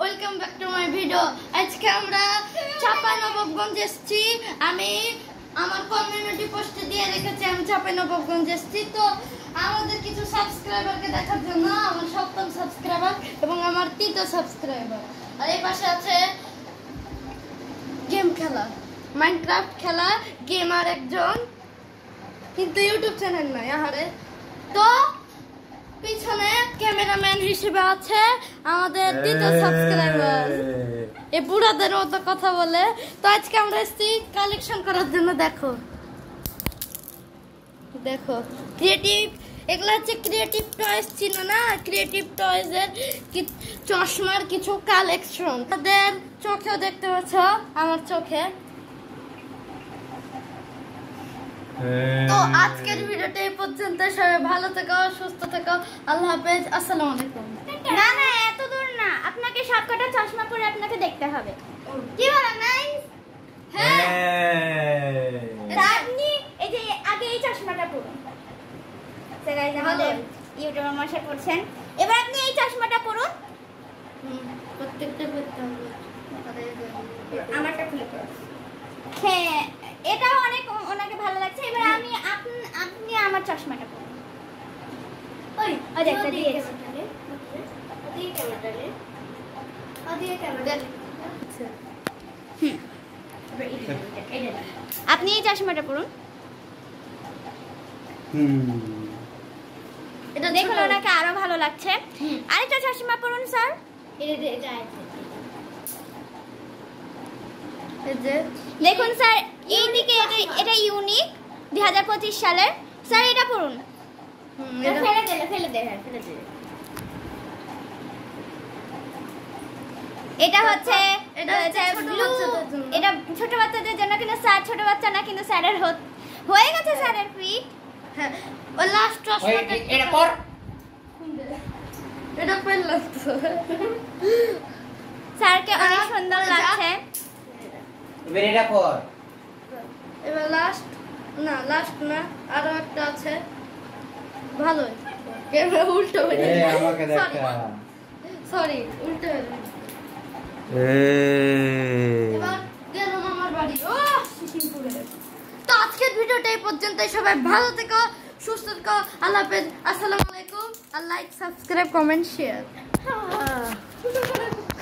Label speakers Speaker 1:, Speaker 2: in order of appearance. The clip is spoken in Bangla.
Speaker 1: Welcome back to my video. আজকে আমরা চাঁপাইনবাবগঞ্জ এসেছি। আমি আমার কমিউনিটি পোস্টে দিয়ে রেখেছি আমি চাঁপাইনবাবগঞ্জ এসেছি। তো আমাদের কিছু সাবস্ক্রাইবারকে দেখার জন্য, আমার সপ্তম সাবস্ক্রাইবার এবং আমার তৃতীয় সাবস্ক্রাইবার। আর এই পাশে আছে গেম খেলা, মাইনক্রাফট খেলা গেমার একজন, কিন্তু ইউটিউব চ্যানেল নয় আহারে। তো পিছনে ক্যামেরাম্যান হিসেবে আছে আমাদের তৃতীয় সাবস্ক্রাইবার, এই বুড়াদের মতো কথা বলে। তো আজকে আমরা এসেছি কালেকশন করার জন্য। দেখো দেখো ক্রিয়েটিভ, এগুলো হচ্ছে ক্রিয়েটিভ টয়েস, ছিল না? ক্রিয়েটিভ টয়েস এর চশমার কিছু কালেকশন তাদের চোখেও দেখতে পাচ্ছ, আমার চোখে। তো আজকের ভিডিওটা এই পর্যন্ত। সবাই ভালো থেকো, সুস্থ থেকো, আল্লাহ হাফেজ, আসসালামু আলাইকুম।
Speaker 2: না না, এত দূর না, আপনাকে সবকটা চশমা পরে আপনাকে দেখতে হবে। কি বলেন? নাইস। হ্যাঁ, আপনি এই যে আগে এই চশমাটা পরুন। তো গাইস, আমাদের ইউটিউবার মশাই পড়ছেন। এবার আপনি এই চশমাটা পরুন।
Speaker 1: প্রত্যেকটা করতে হবে।
Speaker 2: আমারটা খুলে পড়ুন। হ্যাঁ, এটাও অনেক ওনাকে ভালো লাগছে। এবার আমি আপনি আমার চশমাটা পরুন। ওই একটা দিয়েছি। আপনি এই চশমাটা পরুন। এটা দেখুন, ওনাকে আরো ভালো লাগছে। আরেকটা চশমা পরুন স্যার। দেখুন স্যার, এইদিকে এটা ইউনিক 2025 সালের। স্যার এটা পরুন। ফেলে দে। এটা হচ্ছে এটা ছোট বাচ্চাদের জন্য, কিন্তু স্যার ছোট বাচ্চা না, কিন্তু স্যারের হয়ে গেছে স্যারের ফিট।
Speaker 1: হ্যাঁ, ও লাস্ট চশমাটা
Speaker 3: এটা পর,
Speaker 1: এটা পরলাম তো।
Speaker 2: স্যারকে অনেক সুন্দর লাগছে।
Speaker 3: এবার এটা পর।
Speaker 1: এবার লাস্ট না, আরো একটা আছে। ভালোই ক্যামেরা উল্টো হয়ে
Speaker 3: এই আমাকে দেখা।
Speaker 1: সরি, উল্টো হয়ে গেছে। এবার গেলাম আমার বাড়ি। ও সিকিমপুরে। তো আজকের ভিডিওটা এই পর্যন্তই। সবাই ভালো থেকো, সুস্থ থেকো, আল্লাহ হাফেজ, আসসালামু আলাইকুম। আর লাইক, সাবস্ক্রাইব, কমেন্ট, শেয়ার।